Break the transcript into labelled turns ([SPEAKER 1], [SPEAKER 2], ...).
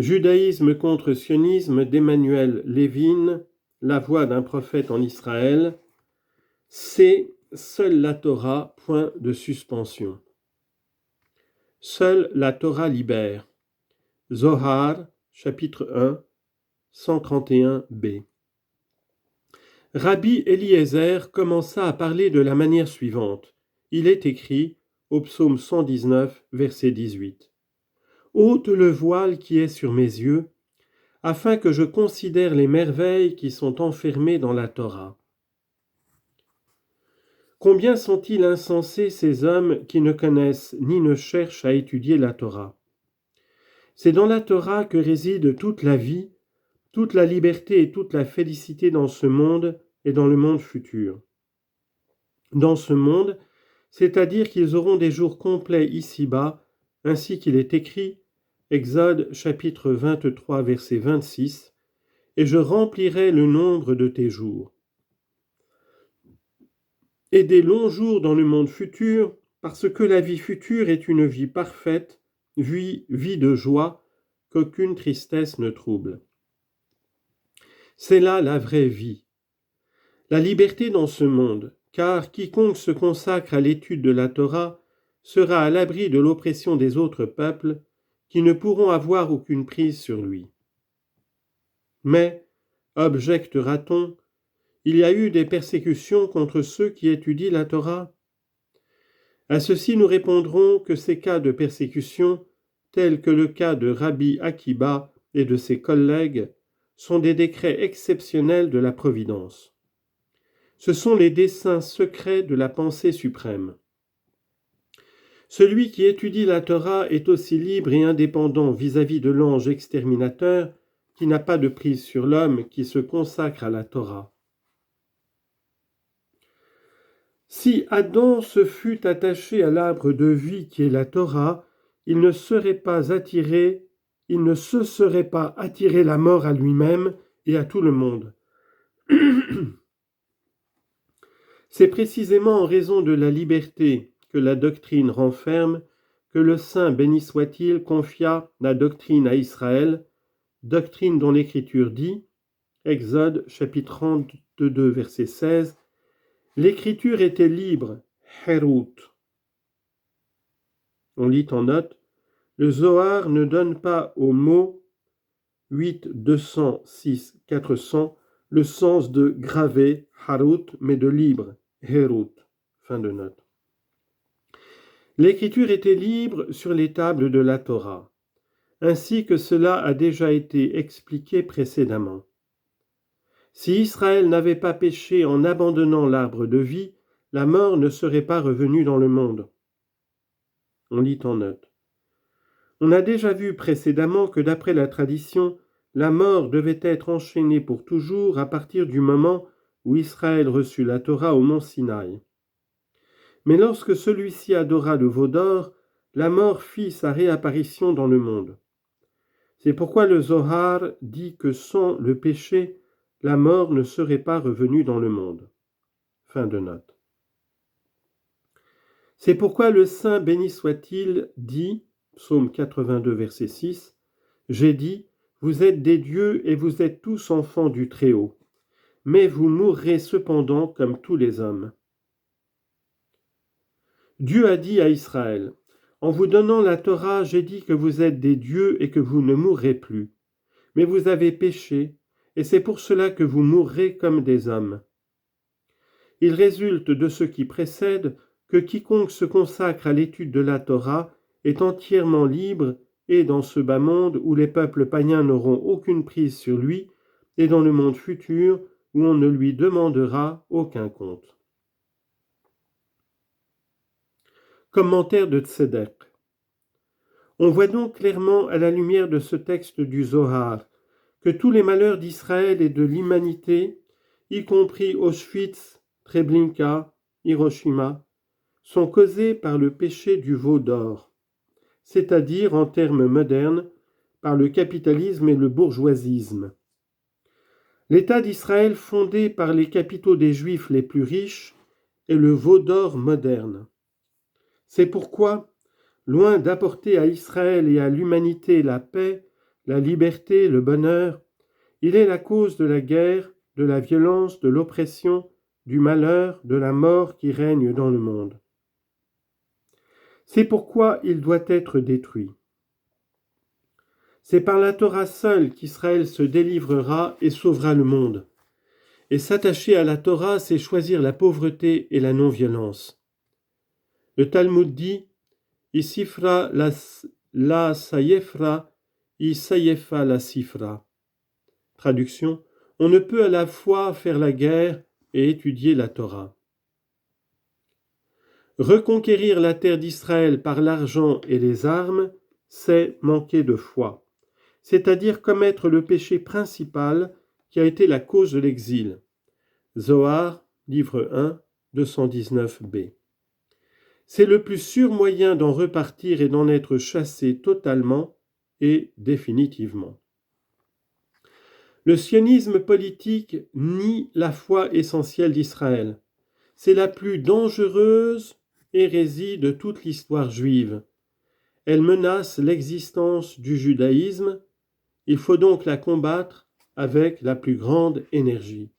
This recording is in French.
[SPEAKER 1] Judaïsme contre sionisme d'Emmanuel Levin, La voix d'un prophète en Israël. C. Seule la Torah, point de suspension. Seule la Torah libère. Zohar, chapitre 1, 131b. Rabbi Eliezer commença à parler de la manière suivante. Il est écrit au psaume 119, verset 18. « Ôte le voile qui est sur mes yeux, afin que je considère les merveilles qui sont enfermées dans la Torah. » Combien sont-ils insensés ces hommes qui ne connaissent ni ne cherchent à étudier la Torah. C'est dans la Torah que réside toute la vie, toute la liberté et toute la félicité dans ce monde et dans le monde futur. Dans ce monde, c'est-à-dire qu'ils auront des jours complets ici-bas, ainsi qu'il est écrit, Exode chapitre 23 verset 26, « Et je remplirai le nombre de tes jours. » Et des longs jours dans le monde futur, parce que la vie future est une vie parfaite, vie de joie, qu'aucune tristesse ne trouble. C'est là la vraie vie. La liberté dans ce monde, car quiconque se consacre à l'étude de la Torah sera à l'abri de l'oppression des autres peuples qui ne pourront avoir aucune prise sur lui. Mais, objectera-t-on, il y a eu des persécutions contre ceux qui étudient la Torah. À ceci nous répondrons que ces cas de persécution, tels que le cas de Rabbi Akiba et de ses collègues, sont des décrets exceptionnels de la Providence. Ce sont les desseins secrets de la pensée suprême. Celui qui étudie la Torah est aussi libre et indépendant vis-à-vis de l'ange exterminateur qui n'a pas de prise sur l'homme qui se consacre à la Torah. Si Adam se fût attaché à l'arbre de vie qui est la Torah, il ne se serait pas attiré la mort à lui-même et à tout le monde. C'est précisément en raison de la liberté que la doctrine renferme que le Saint, béni soit-il, confia la doctrine à Israël, doctrine dont l'Écriture dit, Exode chapitre 32 verset 16, « L'Écriture était libre, Herut ». On lit en note, le Zohar ne donne pas au mot 8, 206, 400 le sens de gravé, Harut, mais de libre, Herut. Fin de note. L'Écriture était libre sur les tables de la Torah, ainsi que cela a déjà été expliqué précédemment. Si Israël n'avait pas péché en abandonnant l'arbre de vie, la mort ne serait pas revenue dans le monde. On lit en note. On a déjà vu précédemment que d'après la tradition, la mort devait être enchaînée pour toujours à partir du moment où Israël reçut la Torah au mont Sinaï. Mais lorsque celui-ci adora le veau d'or, la mort fit sa réapparition dans le monde. C'est pourquoi le Zohar dit que sans le péché, la mort ne serait pas revenue dans le monde. Fin de note. C'est pourquoi le Saint, béni soit-il, dit, psaume 82, verset 6, « J'ai dit, vous êtes des dieux et vous êtes tous enfants du Très-Haut, mais vous mourrez cependant comme tous les hommes. » Dieu a dit à Israël, « En vous donnant la Torah, j'ai dit que vous êtes des dieux et que vous ne mourrez plus. Mais vous avez péché, et c'est pour cela que vous mourrez comme des hommes. » Il résulte de ce qui précède que quiconque se consacre à l'étude de la Torah est entièrement libre et dans ce bas monde où les peuples païens n'auront aucune prise sur lui et dans le monde futur où on ne lui demandera aucun compte. Commentaire de Tzedek. On voit donc clairement à la lumière de ce texte du Zohar que tous les malheurs d'Israël et de l'humanité, y compris Auschwitz, Treblinka, Hiroshima, sont causés par le péché du veau d'or, c'est-à-dire, en termes modernes, par le capitalisme et le bourgeoisisme. L'État d'Israël fondé par les capitaux des Juifs les plus riches est le veau d'or moderne. C'est pourquoi, loin d'apporter à Israël et à l'humanité la paix, la liberté, le bonheur. Il est la cause de la guerre, de la violence, de l'oppression, du malheur, de la mort qui règne dans le monde. C'est pourquoi il doit être détruit. C'est par la Torah seule qu'Israël se délivrera et sauvera le monde. Et s'attacher à la Torah, c'est choisir la pauvreté et la non-violence. Le Talmud dit « Isifra la sayefra, isayefa la sifra ». Traduction, on ne peut à la fois faire la guerre et étudier la Torah. Reconquérir la terre d'Israël par l'argent et les armes, c'est manquer de foi, c'est-à-dire commettre le péché principal qui a été la cause de l'exil. Zohar, livre 1, 219b. C'est le plus sûr moyen d'en repartir et d'en être chassé totalement et définitivement. Le sionisme politique nie la foi essentielle d'Israël. C'est la plus dangereuse hérésie de toute l'histoire juive. Elle menace l'existence du judaïsme. Il faut donc la combattre avec la plus grande énergie.